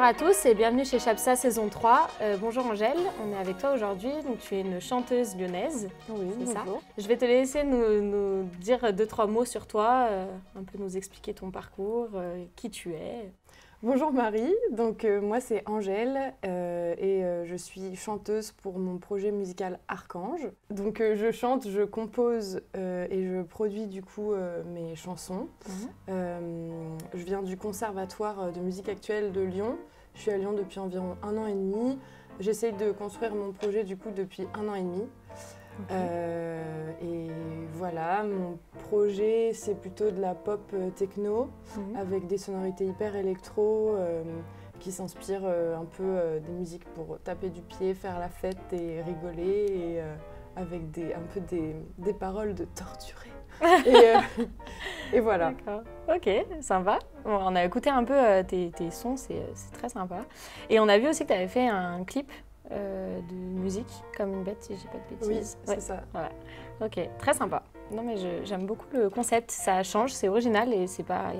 Bonjour à tous et bienvenue chez Chapsa saison 3. Bonjour Angèle, on est avec toi aujourd'hui, donc tu es une chanteuse lyonnaise. Oui, c'est ça. bonjour. Je vais te laisser nous dire 2-3 mots sur toi, un peu nous expliquer ton parcours, qui tu es. Bonjour Marie, donc moi c'est Angèle et je suis chanteuse pour mon projet musical Archange. Donc je chante, je compose et je produis du coup mes chansons. Je viens du Conservatoire de musique actuelle de Lyon. Je suis à Lyon depuis environ 1 an et demi. J'essaye de construire mon projet du coup depuis 1 an et demi. Et voilà, mon projet c'est plutôt de la pop techno avec des sonorités hyper électro qui s'inspirent un peu des musiques pour taper du pied, faire la fête et rigoler et avec un peu des paroles de torturés. Et voilà. D'accord. Ok, sympa. Bon, on a écouté un peu tes sons, c'est très sympa. Et on a vu aussi que tu avais fait un clip de musique comme une bête, si je dis pas de bêtises. Oui, c'est ça. Voilà. Ok, très sympa. Non mais j'aime beaucoup le concept, ça change, c'est original et c'est pas,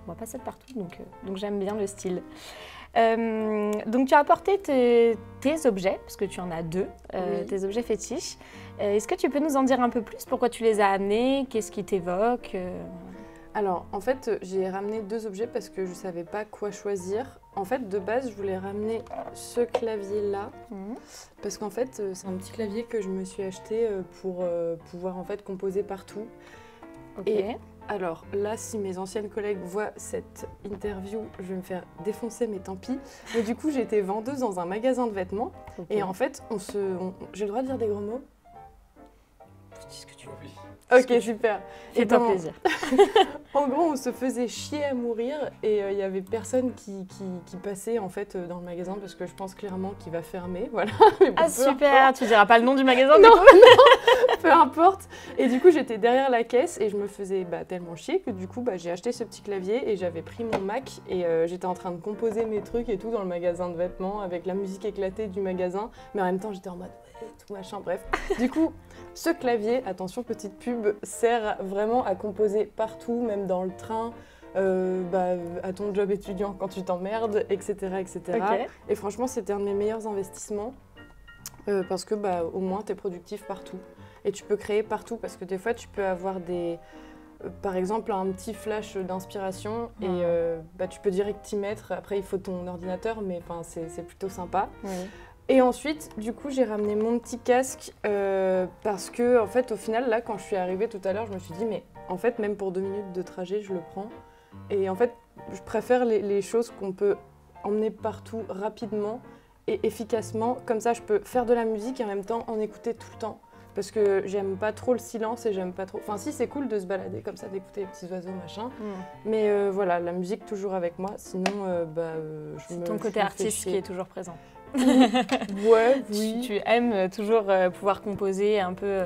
on voit pas ça de partout, donc j'aime bien le style. Donc tu as apporté tes objets, parce que tu en as 2, oui. tes objets fétiches. Est-ce que tu peux nous en dire un peu plus? Pourquoi tu les as amenés? Qu'est-ce qui t'évoque? Alors, en fait, j'ai ramené 2 objets parce que je ne savais pas quoi choisir. En fait, de base, je voulais ramener ce clavier-là parce qu'en fait, c'est un petit clavier que je me suis acheté pour pouvoir en fait composer partout. Okay. Et alors là, si mes anciennes collègues voient cette interview, je vais me faire défoncer, mais tant pis. Mais du coup, j'étais vendeuse dans un magasin de vêtements. Okay. Et en fait, j'ai le droit de dire des gros mots? Dis ce que tu veux. Ok, super. Fais-toi plaisir. En gros, on se faisait chier à mourir et il y avait personne qui passait en fait dans le magasin parce que je pense clairement qu'il va fermer, voilà. Mais bon, ah super, importe. Tu diras pas le nom du magasin non, du coup? Non, peu importe. Et du coup, j'étais derrière la caisse et je me faisais tellement chier que du coup, j'ai acheté ce petit clavier et j'avais pris mon Mac et j'étais en train de composer mes trucs et tout dans le magasin de vêtements avec la musique éclatée du magasin, mais en même temps, j'étais en mode tout machin, bref. Du coup, ce clavier, attention petite pub, sert vraiment à composer partout, même dans le train, à ton job étudiant quand tu t'emmerdes, etc. etc. Okay. Et franchement, c'était un de mes meilleurs investissements parce que au moins, tu es productif partout. Et tu peux créer partout parce que des fois, tu peux avoir par exemple, un petit flash d'inspiration et tu peux direct t'y mettre. Après, il faut ton ordinateur, mais c'est plutôt sympa. Oui. Et ensuite, du coup, j'ai ramené mon petit casque parce que, en fait, au final, là, quand je suis arrivée tout à l'heure, je me suis dit, mais en fait, même pour 2 minutes de trajet, je le prends. Et en fait, je préfère les choses qu'on peut emmener partout rapidement et efficacement. Comme ça, je peux faire de la musique et en même temps en écouter tout le temps. Parce que j'aime pas trop le silence et j'aime pas trop... Enfin, si, c'est cool de se balader comme ça, d'écouter les petits oiseaux, machin. Mais voilà, la musique toujours avec moi. Sinon, c'est ton côté artiste qui est toujours présent. Ouais, oui. Tu aimes toujours pouvoir composer un peu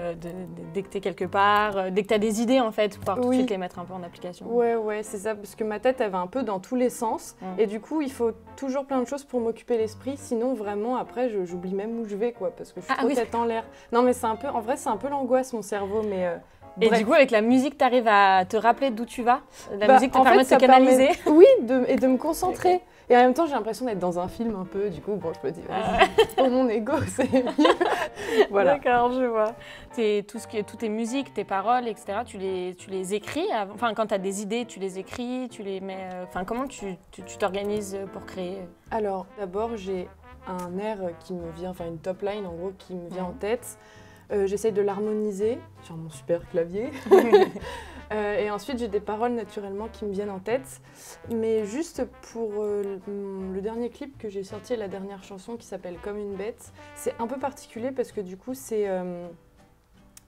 dès que tu es quelque part, dès que tu as des idées en fait, pouvoir tout de suite les mettre un peu en application. Ouais, c'est ça, parce que ma tête elle va un peu dans tous les sens et du coup il faut toujours plein de choses pour m'occuper l'esprit, sinon vraiment après j'oublie même où je vais quoi, parce que je suis trop tête en l'air. Non mais c'est un peu, en vrai c'est un peu l'angoisse mon cerveau, mais... Et bref. Du coup, avec la musique, tu arrives à te rappeler d'où tu vas? La musique te permet de te canaliser? Oui, et de me concentrer. Okay. Et en même temps, j'ai l'impression d'être dans un film un peu. Du coup, bon, je me dis, pour mon ego, c'est mieux. Voilà. D'accord, je vois. Toutes tes musiques, tes paroles, etc., tu les écris? Enfin, quand tu as des idées, tu les écris, tu les mets... Enfin, comment tu t'organises pour créer? Alors, d'abord, j'ai un air qui me vient, enfin une top line en gros, qui me vient en tête. J'essaye de l'harmoniser sur mon super clavier. Et ensuite, j'ai des paroles naturellement qui me viennent en tête. Mais juste pour le dernier clip que j'ai sorti, la dernière chanson qui s'appelle Comme une bête, c'est un peu particulier parce que du coup, c'est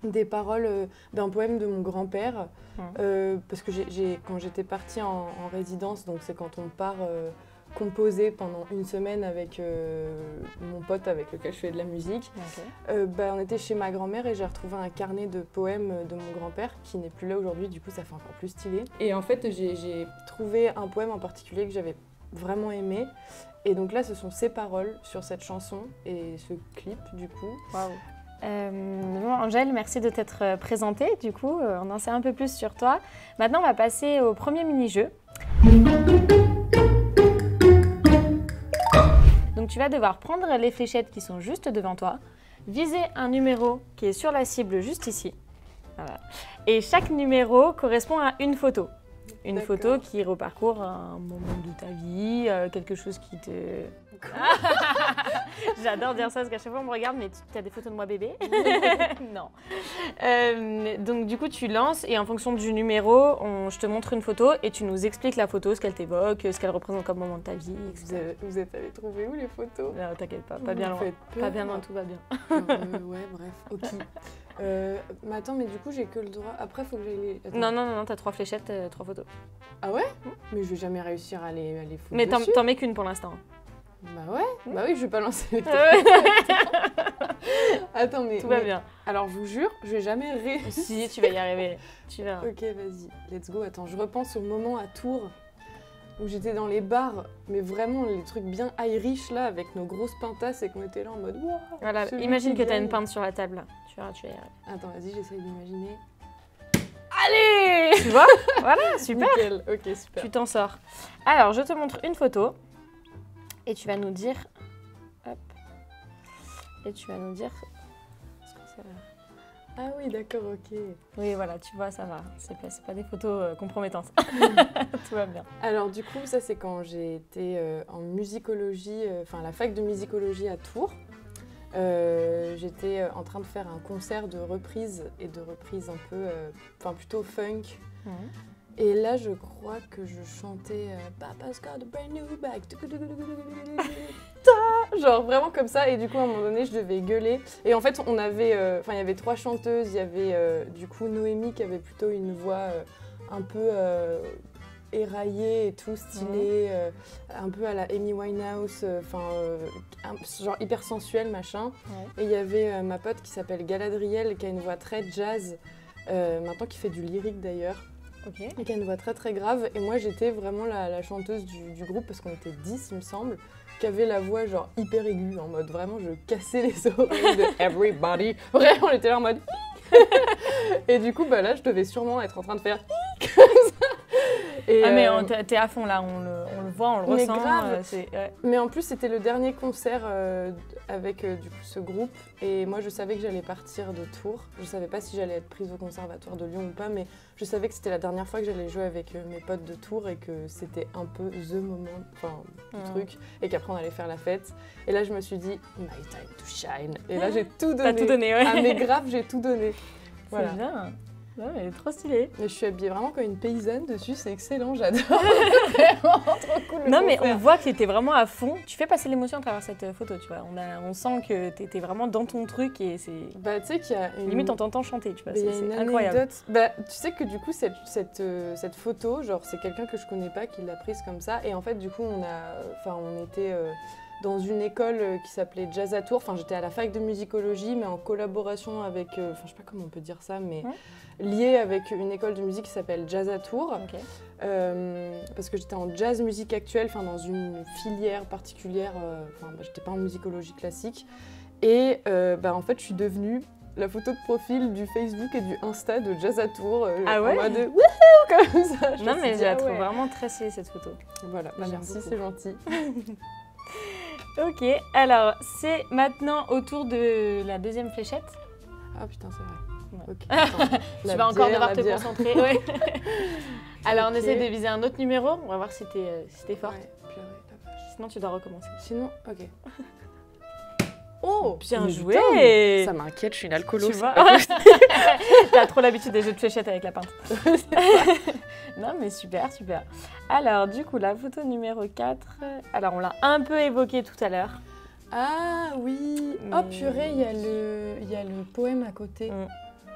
des paroles d'un poème de mon grand-père. Parce que quand j'étais partie en résidence, donc c'est quand on part... composé pendant 1 semaine avec mon pote avec lequel je fais de la musique. Okay. On était chez ma grand-mère et j'ai retrouvé un carnet de poèmes de mon grand-père qui n'est plus là aujourd'hui, du coup ça fait encore plus stylé. Et en fait j'ai trouvé un poème en particulier que j'avais vraiment aimé et donc là ce sont ses paroles sur cette chanson et ce clip du coup. Bon, Angèle, merci de t'être présentée, du coup on en sait un peu plus sur toi. Maintenant on va passer au premier mini-jeu. Donc tu vas devoir prendre les fléchettes qui sont juste devant toi, viser un numéro qui est sur la cible juste ici. Voilà. Et chaque numéro correspond à une photo. Une photo qui reparcourt un moment de ta vie, quelque chose qui te... J'adore dire ça parce qu'à chaque fois on me regarde, mais tu as des photos de moi bébé? Non. Donc du coup tu lances et en fonction du numéro, je te montre une photo et tu nous expliques la photo, ce qu'elle t'évoque, ce qu'elle représente comme moment de ta vie, etc. Vous êtes allés trouver où les photos? Non, t'inquiète pas bien loin. Pas bien loin, tout va bien. Ouais, bref, ok. Mais attends, mais du coup j'ai que le droit. Après faut que j'aille les... Non, t'as 3 fléchettes, 3 photos. Ah ouais? Mais je vais jamais réussir à les foutre Mais dessus. t'en mets qu'une pour l'instant. Bah ouais, bah oui, je vais pas lancer les Attends, mais... Tout va bien. Alors, je vous jure, je vais jamais Si, tu vas y arriver. Tu verras. Ok, vas-y, let's go. Attends, je repense au moment à Tours où j'étais dans les bars, mais vraiment les trucs bien Irish là, avec nos grosses pintasses et qu'on était là en mode... Wow, voilà, imagine que t'as une pinte sur la table là. Tu verras, tu vas y arriver. Attends, vas-y, j'essaye d'imaginer. Allez! Tu vois? Voilà, super. Nickel. Ok, super. Tu t'en sors. Alors, je te montre une photo. Et tu vas nous dire... Hop. Et tu vas nous dire... Est-ce que ça va? Ah oui, d'accord, ok. Oui, voilà, tu vois, ça va. C'est pas des photos compromettantes. Tout va bien. Alors du coup, ça c'est quand j'ai été en musicologie, enfin la fac de musicologie à Tours. J'étais en train de faire un concert de reprise et de reprise un peu, enfin plutôt funk. Et là, je crois que je chantais Papa's got a brand new bag. Genre vraiment comme ça. Et du coup, à un moment donné, je devais gueuler. Et en fait, on avait, il y avait 3 chanteuses. Il y avait du coup Noémie qui avait plutôt une voix un peu éraillée et tout, stylée, un peu à la Amy Winehouse, genre hyper sensuelle, machin. Et il y avait ma pote qui s'appelle Galadriel, qui a une voix très jazz, maintenant qui fait du lyrique d'ailleurs. Okay. Et qui a une voix très très grave. Et moi j'étais vraiment la chanteuse du groupe parce qu'on était 10 il me semble, qui avait la voix genre hyper aiguë, en mode vraiment je cassais les oreilles de everybody. Vraiment on était là en mode et du coup bah là je devais sûrement être en train de faire comme ça. Et ah mais t'es à fond là, on le voit, on le mais ressent. Grave. Ouais. Mais en plus c'était le dernier concert avec du coup ce groupe et moi je savais que j'allais partir de Tours. Je savais pas si j'allais être prise au conservatoire de Lyon ou pas, mais je savais que c'était la dernière fois que j'allais jouer avec mes potes de Tours et que c'était un peu the moment, du truc, et qu'après on allait faire la fête. Et là je me suis dit my time to shine. Et là j'ai tout donné. T'as tout donné, ouais. Ah mais grave j'ai tout donné. Voilà. C'est bien. Non, elle est trop stylée. Mais je suis habillée vraiment comme une paysanne dessus, c'est excellent, j'adore. Vraiment trop cool. Non, mais on voit que tu étais vraiment à fond. Tu fais passer l'émotion à travers cette photo, tu vois. On sent que tu étais vraiment dans ton truc et c'est. Bah, tu sais qu'il y a une. Limite, on t'entend chanter, tu vois. C'est incroyable. Bah, tu sais que du coup, cette photo, genre, c'est quelqu'un que je connais pas qui l'a prise comme ça. Et en fait, du coup, on était. Dans une école qui s'appelait Jazz à Tours. Enfin, j'étais à la fac de musicologie, mais en collaboration avec, je sais pas comment on peut dire ça, mais liée avec une école de musique qui s'appelle Jazz à Tours. Okay. Parce que j'étais en jazz musique actuelle, dans une filière particulière. J'étais pas en musicologie classique. Et en fait, je suis devenue la photo de profil du Facebook et du Insta de Jazz à Tours. Ah ouais? En mode wouhou comme ça. Non, mais je la trouve vraiment très stylée cette photo. Voilà, merci, c'est gentil. Ok, alors c'est maintenant au tour de la deuxième fléchette. Ah putain, c'est vrai. Ouais. Okay, attends, tu vas encore devoir te concentrer. Ouais. Alors on essaie de viser un autre numéro, on va voir si t'es forte. Ouais, purée, la vache. Sinon tu dois recommencer. Sinon, ok. Oh, bien joué. Putain, ça m'inquiète, je suis une alcoolo. Tu vois. T'as trop l'habitude des jeux de fléchettes avec la pinte. Non mais super, super. Alors du coup la photo numéro 4, alors on l'a un peu évoqué tout à l'heure. Ah oui. Mais... Oh purée, il y a le poème à côté.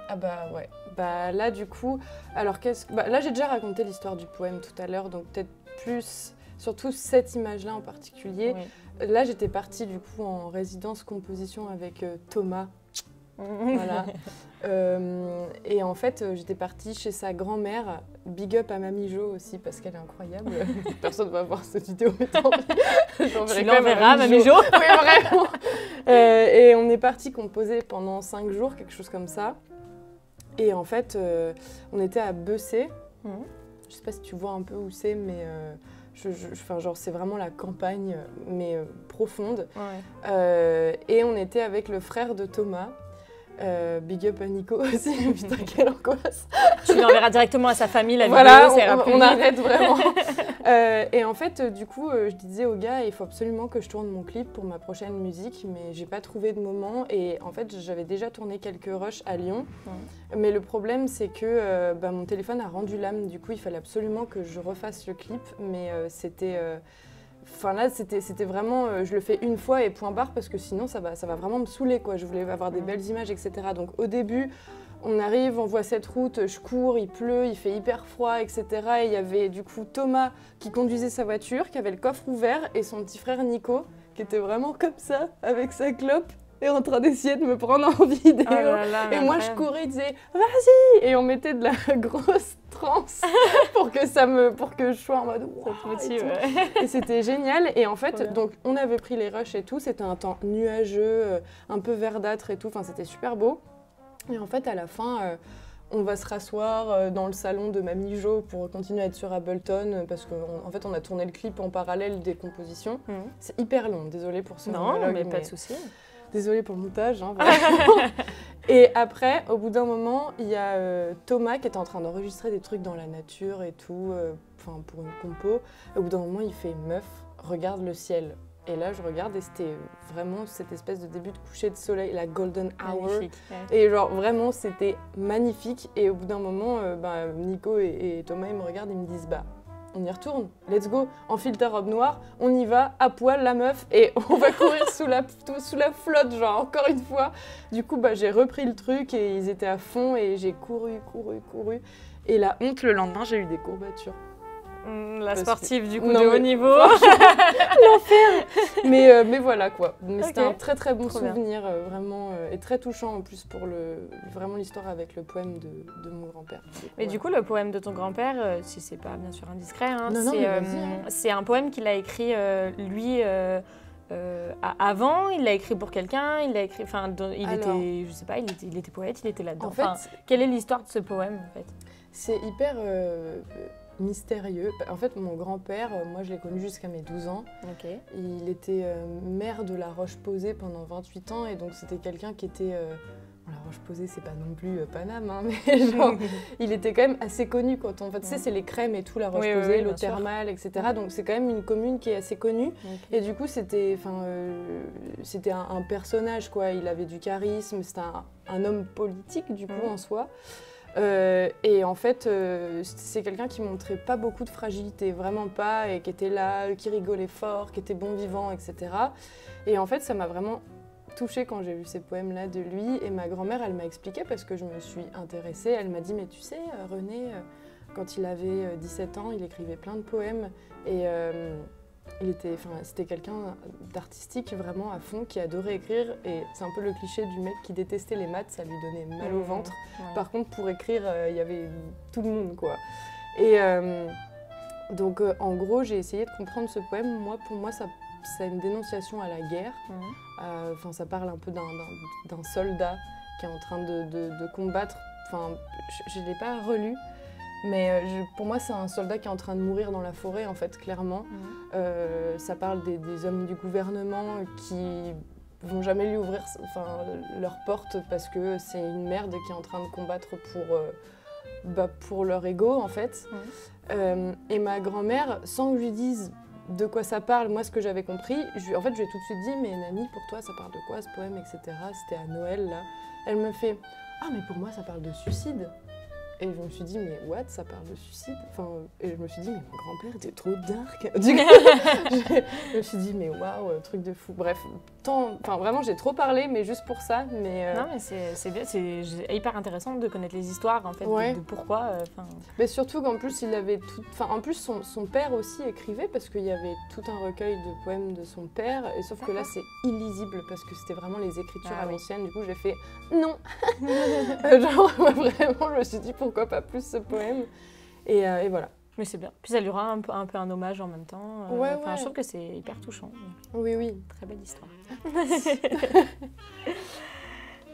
Ah bah ouais. Bah là du coup, alors là j'ai déjà raconté l'histoire du poème tout à l'heure, donc peut-être plus, surtout cette image-là en particulier. Oui. Là, j'étais partie du coup en résidence composition avec Thomas. Voilà. Et en fait, j'étais partie chez sa grand-mère. Big up à Mamie Jo aussi parce qu'elle est incroyable. Personne ne va voir cette vidéo, mais tant pis. Tu l'enverras, Mamie Jo. Oui, vraiment. Et on est parti composer pendant 5 jours, quelque chose comme ça. Et en fait, on était à Bessé. Je sais pas si tu vois un peu où c'est, mais Enfin, genre, c'est vraiment la campagne, mais profonde. Ouais. Et on était avec le frère de Thomas. Big up à Nico aussi, putain quelle angoisse. Tu l'enverras directement à sa famille la voilà, vidéo, ça ira plus on vite. arrête vraiment. Et en fait, du coup, je disais au gars, il faut absolument que je tourne mon clip pour ma prochaine musique, mais j'ai pas trouvé de moment. Et en fait, j'avais déjà tourné quelques rushs à Lyon, mais le problème c'est que mon téléphone a rendu l'âme. Du coup, il fallait absolument que je refasse le clip, mais c'était enfin là, c'était vraiment, je le fais une fois et point barre parce que sinon ça va vraiment me saouler quoi. Je voulais avoir des belles images, etc. Donc au début, on arrive, on voit cette route, je cours, il pleut, il fait hyper froid, etc. Et il y avait du coup Thomas qui conduisait sa voiture, qui avait le coffre ouvert, et son petit frère Nico qui était vraiment comme ça avec sa clope et en train d'essayer de me prendre en vidéo. Oh là là, et moi je courais, il disait vas-y, et on mettait de la grosse transe pour que je sois en mode wow, ça te motive, et c'était génial. Et en Trop bien. fait, donc on avait pris les rushs et tout, c'était un temps nuageux, un peu verdâtre et tout, enfin c'était super beau. Et en fait à la fin, on va se rasseoir dans le salon de Mamie Jo pour continuer à être sur Ableton parce qu'en fait on a tourné le clip en parallèle des compositions. C'est hyper long, désolée pour ce monologue. Non, mais pas de souci. Désolée pour le montage, hein, vraiment. Et après, au bout d'un moment, il y a Thomas qui était en train d'enregistrer des trucs dans la nature et tout, pour une compo. Au bout d'un moment, il fait « Meuf, regarde le ciel ». Et là, je regarde et c'était vraiment cette espèce de début de coucher de soleil, la golden hour. Magnifique. Ouais. Et genre, vraiment, c'était magnifique. Et au bout d'un moment, Nico et Thomas, ils me regardent et me disent « Bah, on y retourne, let's go, enfile ta robe noire, on y va, à poil la meuf, et on va courir sous la flotte, genre encore une fois. » Du coup, j'ai repris le truc et ils étaient à fond et j'ai couru. Et la honte, le lendemain, j'ai eu des courbatures. La sportive du coup non, de haut niveau. L'enfer. Mais voilà quoi. Mais c'était Ok. un très très bon Trop bien. souvenir, vraiment, et très touchant en plus pour vraiment l'histoire avec le poème de mon grand-père. Mais du coup, le poème de ton grand-père, si c'est pas bien sûr indiscret, hein, Non, mais vas-y, hein. c'est un poème qu'il a écrit lui avant. Il l'a écrit pour quelqu'un. Il l'a écrit. Enfin, était, je sais pas, il était poète, il était là-dedans. En fait, quelle est l'histoire de ce poème en fait? c'est hyper mystérieux. En fait, mon grand-père, moi je l'ai connu jusqu'à mes 12 ans. Ok. Il était maire de La Roche-Posay pendant 28 ans et donc c'était quelqu'un qui était... La Roche-Posay, c'est pas non plus Paname, hein, mais genre, il était quand même assez connu quand on... En fait, tu sais, c'est les crèmes et tout, La Roche-Posay, oui, l'eau bien sûr. thermale, etc. Donc c'est quand même une commune qui est assez connue. Okay. Et du coup, c'était un personnage, quoi. Il avait du charisme, c'était un homme politique, du coup, en soi. Et en fait, c'est quelqu'un qui montrait pas beaucoup de fragilité, vraiment pas, et qui était là, qui rigolait fort, qui était bon vivant, etc. Et en fait, ça m'a vraiment touchée quand j'ai lu ces poèmes-là de lui. Et ma grand-mère, elle m'a expliqué parce que je me suis intéressée. Elle m'a dit, mais tu sais, René, quand il avait 17 ans, il écrivait plein de poèmes. Et c'était quelqu'un d'artistique vraiment à fond, qui adorait écrire. Et c'est un peu le cliché du mec qui détestait les maths, ça lui donnait mal au ventre. Ouais. Par contre, pour écrire, il y avait tout le monde, quoi. Et donc, en gros, j'ai essayé de comprendre ce poème. Pour moi, c'est une dénonciation à la guerre. Ça parle un peu d'un soldat qui est en train de combattre. Je ne l'ai pas relu. Mais pour moi, c'est un soldat qui est en train de mourir dans la forêt, en fait, clairement. Ça parle des hommes du gouvernement qui vont jamais lui ouvrir leur porte parce que c'est une merde qui est en train de combattre pour leur ego, en fait. Et ma grand-mère, sans que je lui dise de quoi ça parle, moi, ce que j'avais compris, je lui ai tout de suite dit « Mais Nani, pour toi, ça parle de quoi, ce poème, etc. » C'était à Noël, là. Elle me fait « Ah, mais pour moi, ça parle de suicide. » Et je me suis dit, mais what, ça parle de suicide? Et je me suis dit, mais mon grand-père était trop dark. Du coup, je me suis dit, mais waouh, truc de fou. Bref, vraiment, j'ai trop parlé, mais juste pour ça. Non, mais c'est bien, c'est hyper intéressant de connaître les histoires, en fait, de pourquoi. Mais surtout qu'en plus, il avait tout... En plus, son père aussi écrivait, parce qu'il y avait tout un recueil de poèmes de son père, et sauf que là, c'est illisible, parce que c'était vraiment les écritures à l'ancienne. Du coup, j'ai fait, non. Genre, vraiment, je me suis dit, pourquoi pas plus ce poème, et voilà. Mais c'est bien. Puis ça lui rend un peu un hommage en même temps. Je trouve que c'est hyper touchant. Oui. Très belle histoire.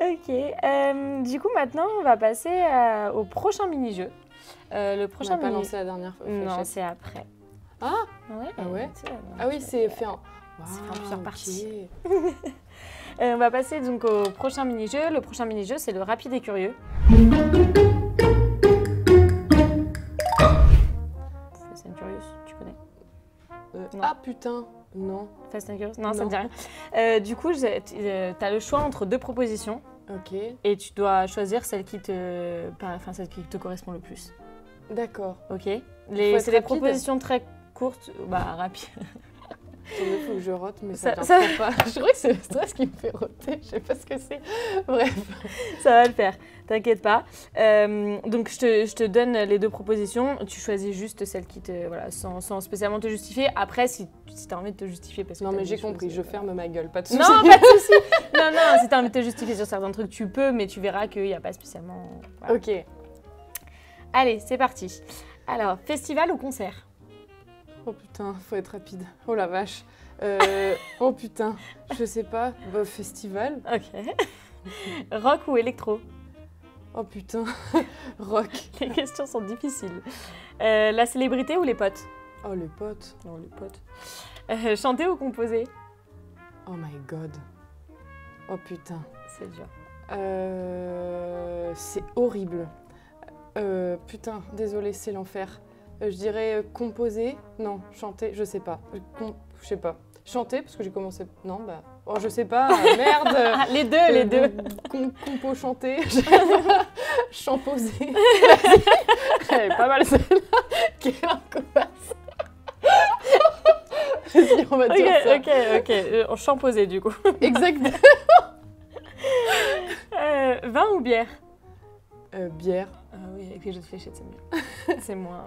Ok. Du coup, maintenant, on va passer au prochain mini-jeu. Le prochain on n'a pas lancé la dernière fois. Non, c'est après. Ah, Ouais. Ah ouais tu sais, ah oui, c'est fait en... C'est fait en plusieurs ok. parties. On va passer donc au prochain mini-jeu. Le prochain mini-jeu, c'est le rapide et curieux. Fast and Curious, tu connais? Non. Ah putain, non. Fast and Curious? Non, ça Non. ne dit rien. Du coup, tu as le choix entre 2 propositions Ok, et tu dois choisir celle qui te correspond le plus. d'accord. Ok? être C'est des rapide. propositions très courtes, rapide. Il faut que je rote, mais ça Ça- vient pas. Je crois que c'est le stress qui me fait roter, je sais pas ce que c'est. Bref. Ça va le faire, t'inquiète pas. Donc je te donne les 2 propositions, tu choisis juste celle qui te... Voilà, sans spécialement te justifier. Après, si tu as envie de te justifier parce que Non t'as mais des j'ai choses, compris, je ferme ma gueule, pas de soucis. Non, pas de souci. Non, si tu as envie de te justifier sur certains trucs, tu peux, mais tu verras qu'il n'y a pas spécialement... Voilà. Ok. Allez, c'est parti. Alors, festival ou concert? Oh putain, faut être rapide. Oh la vache. Oh putain, je sais pas. Bah, festival. Ok. Rock ou électro? Oh putain, rock. Les questions sont difficiles. La célébrité ou les potes? Oh les potes. Non, les potes. Chanter ou composer? Oh my god. Oh putain. C'est dur. C'est horrible. Putain, désolée, c'est l'enfer. Je dirais composer. Non, chanter, je sais pas. Je sais pas. Chanter, parce que j'ai commencé... Non, bah... Oh, je sais pas, merde. Ah, les deux. Compo chanter. Champoser. Elle est pas mal celle-là. Quelle angoisse. Vas-y, on va dire ça. Ok. En champosé du coup. Exactement. Vin ou bière? Bière, Ah oui, avec les jeux de fléchettes, c'est mieux. C'est moins.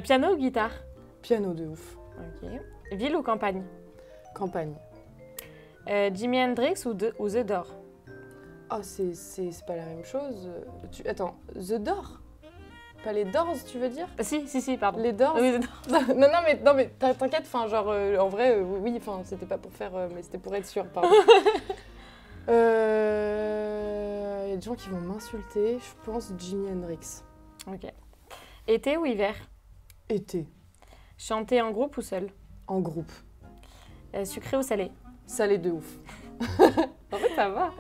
Piano ou guitare? piano de ouf. Ok. Ville ou campagne? Campagne. Jimi Hendrix ou The Doors? Oh, c'est pas la même chose. Attends, The Door? Pas les Doors, tu veux dire? Si, pardon. Les Doors? Oui, The Doors. non, mais t'inquiète, enfin, genre, en vrai, oui, enfin, c'était pas pour faire, mais c'était pour être sûr, pardon. Y a des gens qui vont m'insulter, je pense Jimi Hendrix. Ok. Été ou hiver? Été, Chanter en groupe ou seul? en groupe, Sucré ou salé? salé de ouf. En fait, ça va.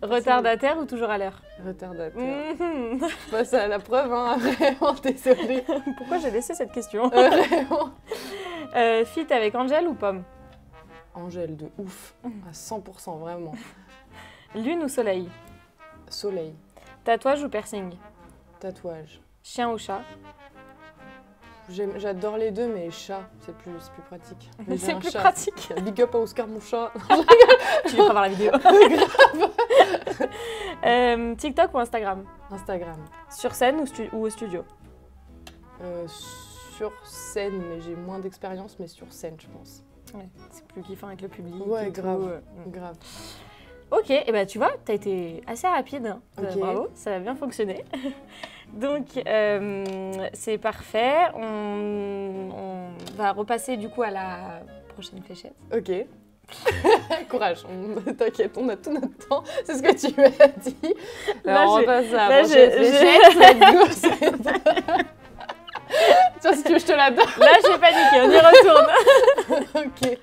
Retardataire ou toujours à l'heure? Retardataire. Mhm. Je passe à la preuve, hein, vraiment, désolée. Pourquoi j'ai laissé cette question? Vraiment. Fit avec Angèle ou Pomme? Angèle de ouf, à 100%, vraiment. Lune ou soleil? Soleil, Tatouage ou piercing? tatouage. Chien ou chat? J'adore les deux, mais chat, c'est plus pratique. Mais j'ai C'est un plus chat. pratique. Big up à Oscar, mon chat. Tu vas voir la vidéo. TikTok ou Instagram? Instagram. Sur scène ou au studio? Sur scène, mais j'ai moins d'expérience, mais sur scène, je pense. Ouais, c'est plus kiffant avec le public. Ouais, et tout, grave. Grave. Ok, et ben tu vois, t'as été assez rapide. Hein. Ok. Bravo, ça a bien fonctionné. Donc c'est parfait. On va repasser du coup à la prochaine fléchette. Ok. Courage, t'inquiète, on a tout notre temps. C'est ce que tu m'as dit. Là, Alors, on j'ai- passe à là, la prochaine fléchette. Let's go. Tiens, si tu veux, je te la donne. Là, j'ai paniqué, on y retourne. Ok.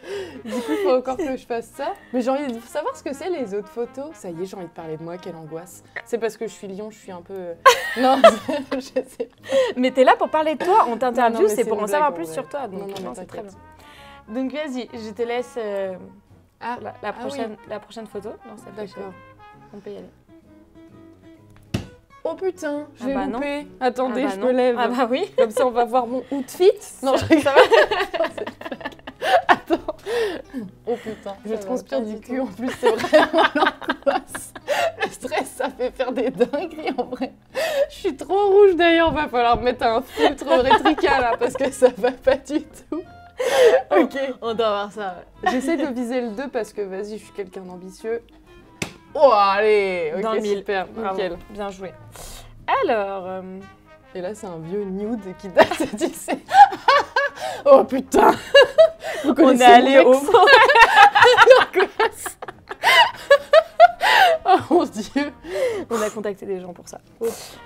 Du coup, il faut encore que je fasse ça. Mais j'ai envie de savoir ce que c'est les autres photos. Ça y est, j'ai envie de parler de moi, quelle angoisse. C'est parce que je suis Lyon, je suis un peu... Non, je sais pas. Mais t'es là pour parler de toi, on Non, t'interviewe, mais c'est c'est pour une en savoir blague, plus en sur vrai. toi. Donc Non, mais c'est très bien. t'inquiète. Donc vas-y, je te laisse Ah, la prochaine photo. Non, ça fait d'accord. On peut y aller. Oh putain, Ah j'ai bah non. loupé. Attendez, Ah bah je non. me lève. Ah bah oui. Comme ça, on va voir mon outfit. Non, je rigole. Ça va. Attends. Oh putain, je Ça va transpire pas du du cul. tout. En plus, c'est vraiment l'angoisse. Le stress, ça fait faire des dingueries en vrai. Je suis trop rouge d'ailleurs. Va falloir mettre un filtre rétrica là parce que ça va pas du tout. Ok. On doit voir ça. J'essaie de viser le 2 parce que vas-y, je suis quelqu'un d'ambitieux. Oh, allez. Ok, Dans le mille. super. Bravo. Nickel. Bien joué. Alors, Et là, c'est un vieux nude qui date, tu sais. Oh putain. Vous on connaissez est allé mon au ex. Oh mon dieu. On a contacté des gens pour ça.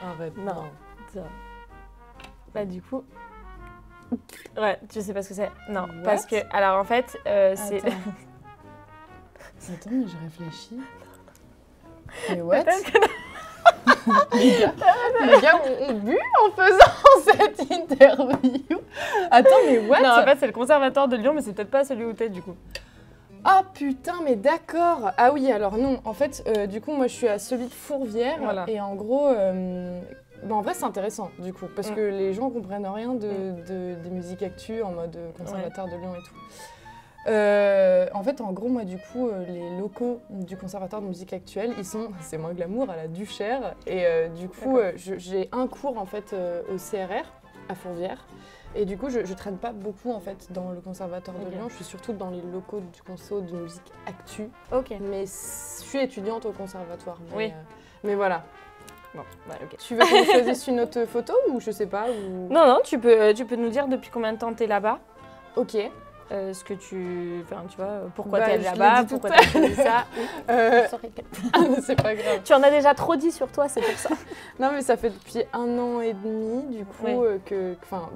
Arrête. Non. Ça. Bah du coup, Ouais, tu sais pas ce que c'est. Non, What? parce que... Alors, en fait, c'est... Attends. Attends, mais je réfléchis. Mais what? Les gars ont bu en faisant cette interview. Attends, mais what? Non, en fait, c'est le conservatoire de Lyon, mais c'est peut-être pas celui où t'es, du coup. Ah putain, mais d'accord. Ah oui, alors non, en fait, du coup, moi, je suis à celui de Fourvière. Voilà. Et en gros, en vrai, c'est intéressant, du coup, parce que les gens comprennent rien des musiques actu en mode conservatoire de Lyon et tout. En fait, en gros, moi, du coup, les locaux du conservatoire de musique actuelle, ils sont, c'est moins glamour, à la Duchère. Et du coup, j'ai un cours, en fait, au CRR, à Fourvière. Et du coup, je traîne pas beaucoup, en fait, dans le conservatoire de Lyon. Je suis surtout dans les locaux du conso de musique actu. Ok. Mais je suis étudiante au conservatoire. Mais, Oui. Mais voilà. Bon, bah, ok. Tu veux qu'on choisisse une autre photo ou je sais pas ou... Non, tu peux nous dire depuis combien de temps t'es là-bas. Ok. Ce que tu... Enfin, tu vois, pourquoi Bah, t'es je là-bas, l'ai dit pourquoi tout à t'as choisi ça. Sorry. C'est pas grave. Tu en as déjà trop dit sur toi, c'est pour ça. Non, mais ça fait depuis 1 an et demi, du coup, Oui. enfin,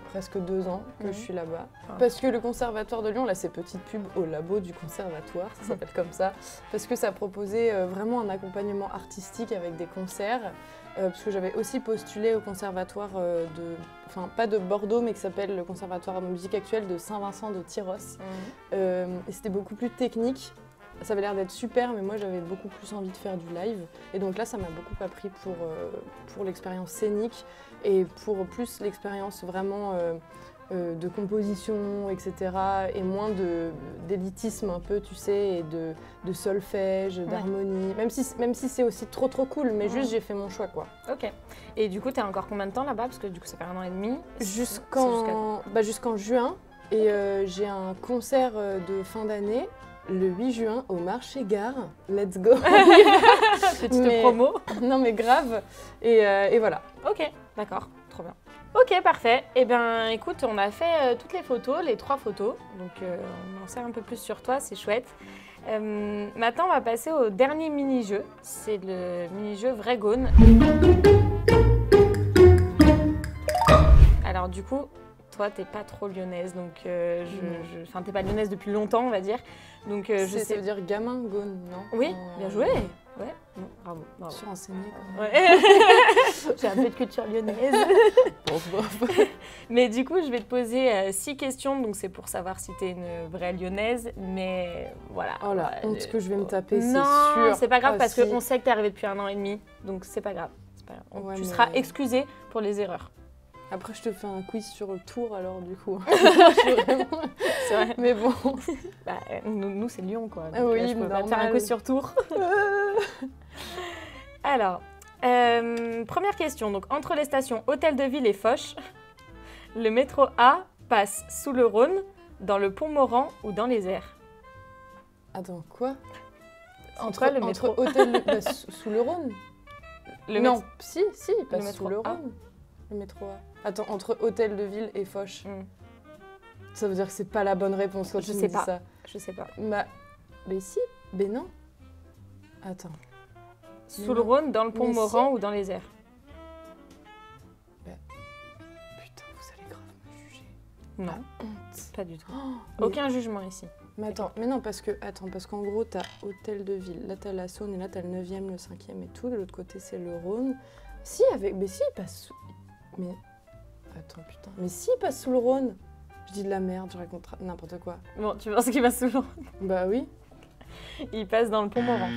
presque 2 ans que je suis là-bas. Ah. Parce que le conservatoire de Lyon, là, c'est petite pub au labo du conservatoire, ça s'appelle comme ça. Parce que ça proposait vraiment un accompagnement artistique avec des concerts. Parce que j'avais aussi postulé au conservatoire enfin pas de Bordeaux, mais qui s'appelle le conservatoire de musique actuelle de Saint-Vincent de Tyrosse. Et c'était beaucoup plus technique. Ça avait l'air d'être super, mais moi j'avais beaucoup plus envie de faire du live. Et donc là, ça m'a beaucoup appris pour l'expérience scénique et pour plus l'expérience vraiment de composition, etc. Et moins d'élitisme un peu, tu sais, et de solfège, d'harmonie. Même si c'est aussi trop cool, mais juste j'ai fait mon choix, quoi. Ok. Et du coup, t'es encore combien de temps là-bas? Parce que du coup, ça fait 1 an et demi. Jusqu'en juin. Et j'ai un concert de fin d'année le 8 juin au marché gare. Let's go. Petite promo. Non mais grave. Et voilà. Ok, d'accord, trop bien. Ok, parfait. Eh bien, écoute, on a fait toutes les photos, les 3 photos. Donc, on en sait un peu plus sur toi, c'est chouette. Maintenant, on va passer au dernier mini-jeu. C'est le mini-jeu Vrai Gone. Alors, du coup, toi, t'es pas trop lyonnaise, donc enfin, t'es pas lyonnaise depuis longtemps, on va dire. Donc, je sais. Ça veut dire gamin, Gone, non? Oui, bien joué. Ouais, bon, bravo. Je suis renseignée quand même. Ouais. J'ai un peu de culture lyonnaise. Mais du coup, je vais te poser 6 questions, donc c'est pour savoir si t'es une vraie lyonnaise, mais voilà. Oh la honte que je vais me taper, c'est sûr. Non, c'est pas grave parce si. qu'on sait que t'es arrivée depuis 1 an et demi, donc c'est pas grave. Ouais, tu seras excusée pour les erreurs. Après, je te fais un quiz sur le Tour, alors du coup. Vraiment... C'est vrai. Mais bon. Bah, nous c'est Lyon, quoi. Donc, oui, je peux pas te faire un quiz sur Tours. Alors, première question. Donc, entre les stations Hôtel de Ville et Foch, le métro A passe sous le Rhône, dans le pont Morand ou dans les airs? Attends, quoi? Entre le métro Hôtel sous le Rhône? Non, si, il passe sous le Rhône. Le métro A. Attends, entre Hôtel de Ville et Foch. Ça veut dire que c'est pas la bonne réponse quand tu me dis ça. Je sais pas. Mais si, mais non. Attends. Sous le Rhône, dans le pont Morand ou dans les airs? Putain, vous allez grave me juger. Non, Honte. pas du tout. Aucun jugement ici. Mais attends, parce qu'en gros, t'as Hôtel de Ville, là t'as la Saône, et là t'as le 9e, le 5e et tout. De l'autre côté, c'est le Rhône. Mais si, il passe sous... Mais... Attends, putain. Mais si, il passe sous le Rhône. Je dis de la merde, je raconte n'importe quoi. Bon, tu penses qu'il passe sous le Rhône? Bah oui. Il passe dans le pont Morand.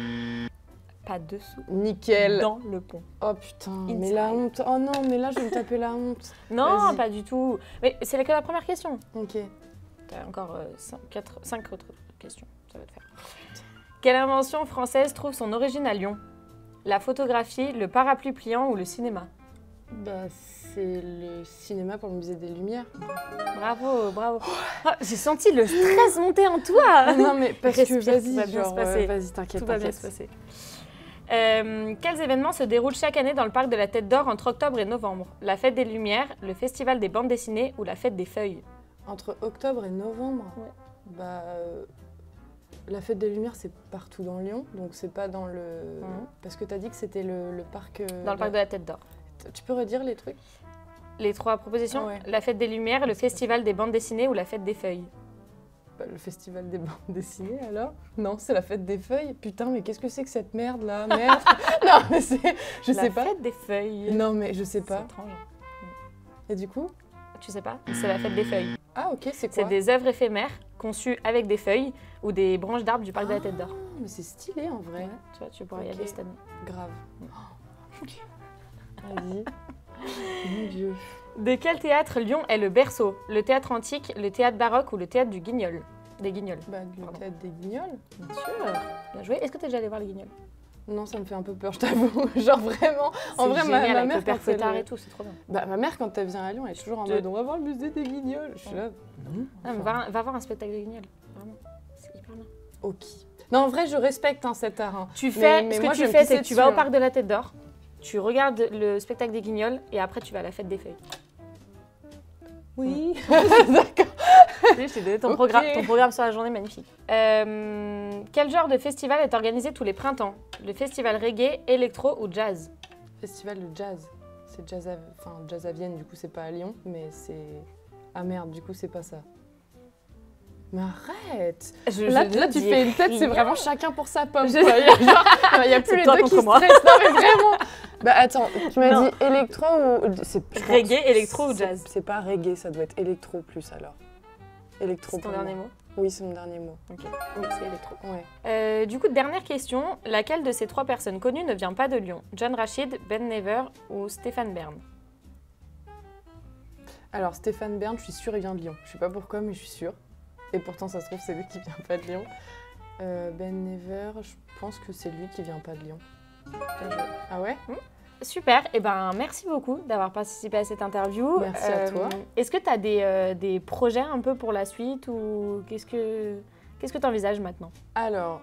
Pas dessous. Nickel. Dans le pont. Oh putain, mais la honte. Oh non, mais là, je vais me taper la honte. Non, pas du tout. Mais c'est que la première question. Ok. T'as encore 5 autres questions. Ça va te faire. Quelle invention française trouve son origine à Lyon? La photographie, le parapluie pliant ou le cinéma? Bah, c'est le cinéma pour le musée des Lumières. Bravo. Oh, j'ai senti le stress monter en toi. Non, mais parce que tout va bien se passer. Vas-y, t'inquiète. Tout va bien se passer. Quels événements se déroulent chaque année dans le parc de la Tête d'Or entre octobre et novembre? La fête des Lumières, le festival des bandes dessinées ou la fête des feuilles? Entre octobre et novembre? Ouais. Bah, la fête des Lumières, c'est partout dans Lyon, donc c'est pas dans le... Parce que t'as dit que c'était le parc... Dans le parc de la Tête d'Or. Tu peux redire les trucs? Les 3 propositions, Ah ouais. la fête des Lumières, le festival des bandes dessinées ou la fête des feuilles. Bah, le festival des bandes dessinées, alors? Non, c'est la fête des feuilles. Putain, mais qu'est-ce que c'est que cette merde, là? Merde. Non, mais c'est... Je sais pas. La fête des feuilles. Non, mais je sais C'est pas. étrange. Et du coup? Tu sais pas? C'est la fête des feuilles. Ah, ok, c'est C'est quoi? des œuvres éphémères conçues avec des feuilles ou des branches d'arbres du parc de la Tête d'Or. Ah, mais c'est stylé, en vrai. Ouais, tu vois, tu pourras y Ok. aller cette année. Grave. Vas-y. Mon Dieu. De quel théâtre Lyon est le berceau? Le théâtre antique, le théâtre baroque ou le théâtre du Guignol? Des Guignols. Bah, du Pardon. théâtre des Guignols. Bien sûr. Bien joué. Est-ce que t'es déjà allé voir les Guignols? Non, ça me fait un peu peur, je t'avoue. Genre vraiment. En vrai, ma avec mère, le père quand elle... Feuillard et tout, c'est trop bien. Bah, ma mère, quand elle vient à Lyon, elle est toujours en mode on va voir le musée des Guignols. Je suis là. Ah, mais va voir un spectacle de Guignols. Vraiment. C'est hyper bien. Ok. Non, en vrai, je respecte cet art. Hein. Tu fais, Mais ce moi, que je tu vais fais, me c'est que pisser tu vas au dessus, parc de la Tête d'Or, tu regardes le spectacle des Guignols et après tu vas à la fête des feuilles. Oui. D'accord. Oui, je t'ai donné ton, Ok. programme sur la journée, magnifique. Quel genre de festival est organisé tous les printemps? Le festival reggae, électro ou jazz? Festival de jazz. C'est jazz à Vienne, du coup, c'est pas à Lyon, mais c'est... Ah merde, du coup, c'est pas ça. Mais arrête! Là, tu fais une tête, c'est vraiment chacun pour sa pomme. Je- quoi. Il y a plus C'est les toi deux qui contre moi. stressent. Non, mais vraiment! Bah attends, tu m'as Non. dit électro ou... je pense- Reggae, électro ou jazz? C'est pas reggae, ça doit être électro plus alors. Électro C'est ton pour dernier moi. mot? Oui, c'est mon dernier mot. Ok, oui, c'est électro. Ouais. Du coup, dernière question. Laquelle de ces 3 personnes connues ne vient pas de Lyon? John Rachid, Ben Never ou Stéphane Bern? Alors Stéphane Bern, je suis sûre, il vient de Lyon. Je sais pas pourquoi, mais je suis sûre. Et pourtant, ça se trouve, c'est lui qui vient pas de Lyon. Ben Never, je pense que c'est lui qui vient pas de Lyon. Bien joué. Ah ouais? Super, et ben merci beaucoup d'avoir participé à cette interview. Merci à toi. Est-ce que tu as des projets un peu pour la suite ou qu'est-ce que tu envisages maintenant? Alors,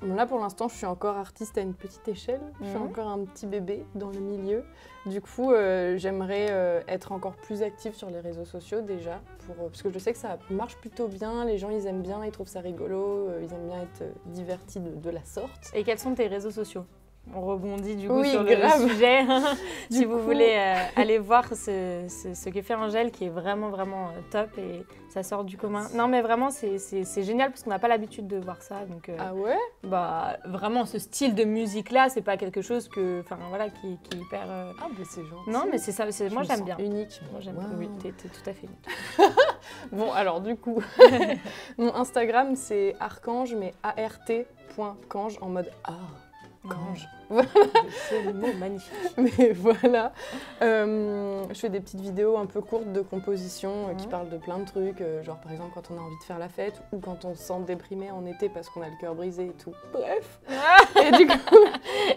bon, là pour l'instant, je suis encore artiste à une petite échelle. Je suis Mhm. encore un petit bébé dans le milieu. Du coup, j'aimerais être encore plus active sur les réseaux sociaux déjà, parce que je sais que ça marche plutôt bien. Les gens, ils aiment bien, ils trouvent ça rigolo, ils aiment bien être divertis de la sorte. Et quels sont tes réseaux sociaux? On rebondit du coup Oui, sur le grave. sujet. Du Si vous coup- voulez aller voir ce que fait Angèle, qui est vraiment top et ça sort du commun. Non mais vraiment c'est génial parce qu'on n'a pas l'habitude de voir ça. Donc Ah ouais? bah vraiment ce style de musique là, c'est pas quelque chose que, enfin voilà, qui est hyper. Ah bah c'est gentil. Non mais c'est ça, moi Je me j'aime sens bien. Unique. Moi j'aime Wow. bien. Oui, t'es tout à fait unique. Bon, alors du coup, mon Instagram c'est archange, mais art.cange en mode art. Cange. C'est le mot magnifique. Mais voilà. Je fais des petites vidéos un peu courtes de composition qui parlent de plein de trucs. Genre par exemple quand on a envie de faire la fête ou quand on se sent déprimé en été parce qu'on a le cœur brisé et tout. Bref. Et du coup,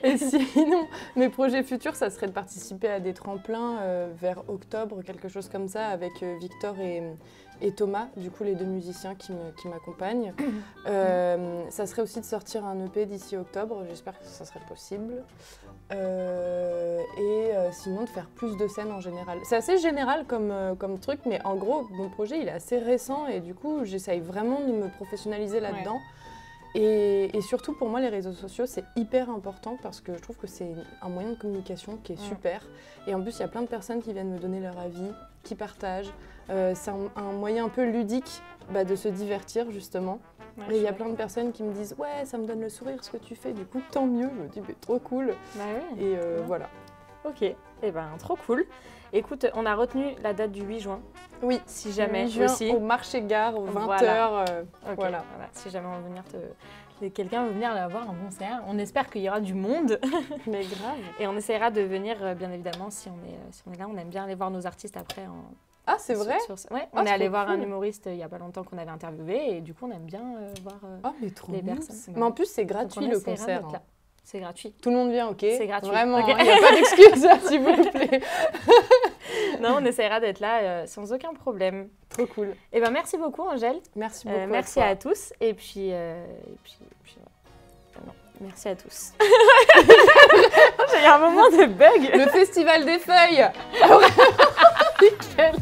et sinon, mes projets futurs, ça serait de participer à des tremplins vers octobre, quelque chose comme ça, avec Victor et Thomas, du coup les 2 musiciens qui m'accompagnent. Ça serait aussi de sortir un EP d'ici octobre, j'espère que ça serait possible. Sinon de faire plus de scènes en général. C'est assez général comme truc, mais en gros, mon projet il est assez récent et du coup j'essaye vraiment de me professionnaliser là-dedans. Et surtout pour moi les réseaux sociaux c'est hyper important parce que je trouve que c'est un moyen de communication qui est super. Et en plus il y a plein de personnes qui viennent me donner leur avis, qui partagent. C'est un moyen un peu ludique de se divertir justement. Ouais, Et il y a plein de personnes qui me disent « Ouais, ça me donne le sourire ce que tu fais, du coup tant mieux ». Je me dis « Mais trop cool Bah oui. ». Et bien. voilà. Ok, et ben trop cool. Écoute, on a retenu la date du 8 juin, Oui, si jamais 8 juin, aussi. au marché-gare, aux 20h. Voilà. Ok, voilà. Si jamais on veut venir quelqu'un veut venir la voir en concert, on espère qu'il y aura du monde Mais grave. et on essaiera de venir bien évidemment si on est là. On aime bien aller voir nos artistes après. Ah, c'est vrai? Ouais, Ah, on est c'est allé trop voir un cool. humoriste il y a pas longtemps qu'on avait interviewé et du coup on aime bien voir Ah, mais trop les mignon. personnes. Mais en plus, c'est Donc, gratuit on le essaiera concert. d'être là. C'est gratuit. Tout le monde vient, ok? C'est gratuit. Vraiment, Ok. il n'y a pas d'excuse, s'il vous plaît. Non, on essaiera d'être là sans aucun problème. Trop cool. Et ben merci beaucoup Angèle. Merci beaucoup. Merci à à toi. tous et puis voilà. Non, merci à tous. J'ai eu un moment de bug. Le festival des feuilles. Nickel.